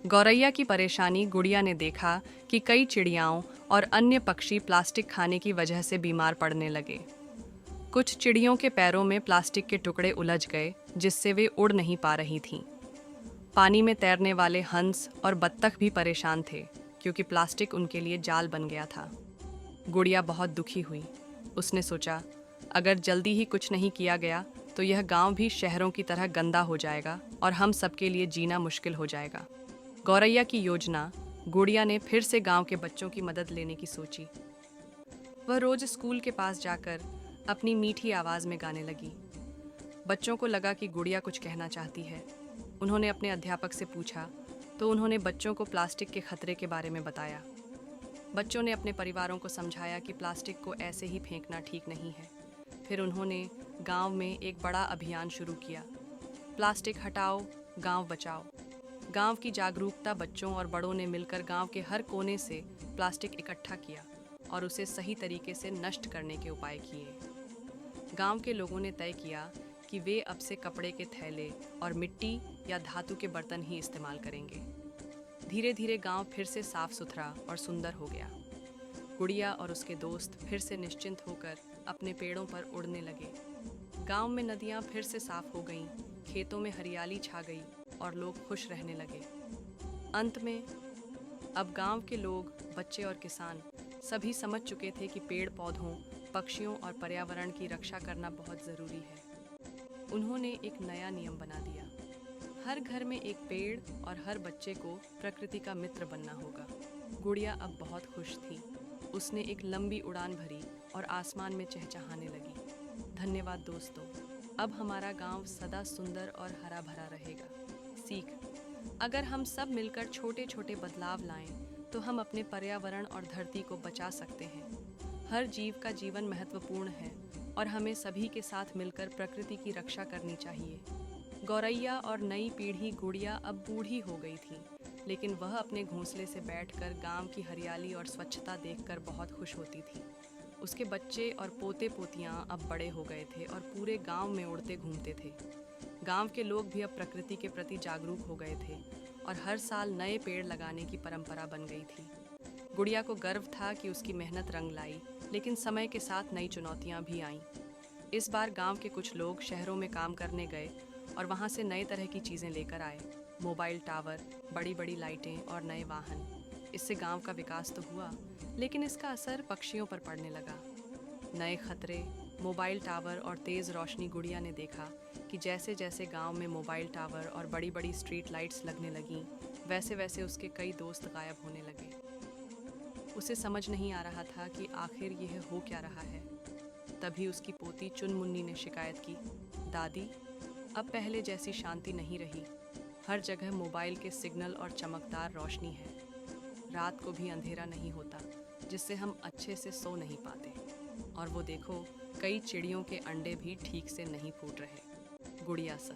गौरैया की परेशानी गुड़िया ने देखा कि कई चिड़ियाओं और अन्य पक्षी प्लास्टिक खाने की वजह से बीमार पड़ने लगे। कुछ चिड़ियों के पैरों में प्लास्टिक के टुकड़े उलझ गए, जिससे वे उड़ नहीं पा रही थीं। पानी में तैरने वाले हंस और बत्तख भी परेशान थे, क्योंकि प्लास्टिक उनके लिए जाल बन गया था। गुड़िया बहुत दुखी हुई। उसने सोचा, अगर जल्दी ही कुछ नहीं किया गया तो यह गांव भी शहरों की तरह गंदा हो जाएगा और हम सबके लिए जीना मुश्किल हो जाएगा। गौरैया की योजना, गुड़िया ने फिर से गांव के बच्चों की मदद लेने की सोची। वह रोज स्कूल के पास जाकर अपनी मीठी आवाज में गाने लगी। बच्चों को लगा कि गुड़िया कुछ कहना चाहती है। उन्होंने अपने अध्यापक से पूछा, तो उन्होंने बच्चों को प्लास्टिक के खतरे के बारे में बताया। बच्चों ने अपने परिवारों को समझाया कि प्लास्टिक को ऐसे ही फेंकना ठीक नहीं है। फिर उन्होंने गांव में एक बड़ा अभियान शुरू किया, प्लास्टिक हटाओ, गांव बचाओ। गांव की जागरूकता बच्चों और बड़ों ने मिलकर गांव के हर कोने से प्लास्टिक इकट्ठा किया और उसे सही तरीके से नष्ट करने के उपाय किए। गांव के लोगों ने तय किया कि वे अब से कपड़े के थैले और मिट्टी या धातु के बर्तन ही इस्तेमाल करेंगे। धीरे धीरे गांव फिर से साफ सुथरा और सुंदर हो गया। गुड़िया और उसके दोस्त फिर से निश्चिंत होकर अपने पेड़ों पर उड़ने लगे। गांव में नदियां फिर से साफ हो गईं, खेतों में हरियाली छा गई और लोग खुश रहने लगे। अंत में अब गांव के लोग, बच्चे और किसान सभी समझ चुके थे कि पेड़ पौधों, पक्षियों और पर्यावरण की रक्षा करना बहुत ज़रूरी है। उन्होंने एक नया नियम बना दिया, हर घर में एक पेड़ और हर बच्चे को प्रकृति का मित्र बनना होगा। गुड़िया अब बहुत खुश थी। उसने एक लंबी उड़ान भरी और आसमान में चहचहाने लगी। धन्यवाद दोस्तों, अब हमारा गांव सदा सुंदर और हरा भरा रहेगा। सीख, अगर हम सब मिलकर छोटे छोटे बदलाव लाएं तो हम अपने पर्यावरण और धरती को बचा सकते हैं। हर जीव का जीवन महत्वपूर्ण है और हमें सभी के साथ मिलकर प्रकृति की रक्षा करनी चाहिए। गौरैया और नई पीढ़ी गुड़िया अब बूढ़ी हो गई थी, लेकिन वह अपने घोंसले से बैठकर गांव की हरियाली और स्वच्छता देखकर बहुत खुश होती थी। उसके बच्चे और पोते पोतियां अब बड़े हो गए थे और पूरे गांव में उड़ते घूमते थे। गांव के लोग भी अब प्रकृति के प्रति जागरूक हो गए थे और हर साल नए पेड़ लगाने की परंपरा बन गई थी। गुड़िया को गर्व था कि उसकी मेहनत रंग लाई, लेकिन समय के साथ नई चुनौतियां भी आईं। इस बार गांव के कुछ लोग शहरों में काम करने गए और वहां से नए तरह की चीज़ें लेकर आए, मोबाइल टावर, बड़ी बड़ी लाइटें और नए वाहन। इससे गांव का विकास तो हुआ, लेकिन इसका असर पक्षियों पर पड़ने लगा। नए खतरे, मोबाइल टावर और तेज़ रोशनी। गुड़िया ने देखा कि जैसे जैसे गांव में मोबाइल टावर और बड़ी बड़ी स्ट्रीट लाइट्स लगने लगीं, वैसे वैसे उसके कई दोस्त गायब होने लगे। उसे समझ नहीं आ रहा था कि आखिर यह हो क्या रहा है। तभी उसकी पोती चुनमुन्नी ने शिकायत की, दादी, अब पहले जैसी शांति नहीं रही। हर जगह मोबाइल के सिग्नल और चमकदार रोशनी है। रात को भी अंधेरा नहीं होता, जिससे हम अच्छे से सो नहीं पाते। और वो देखो, कई चिड़ियों के अंडे भी ठीक से नहीं फूट रहे। गुड़िया सा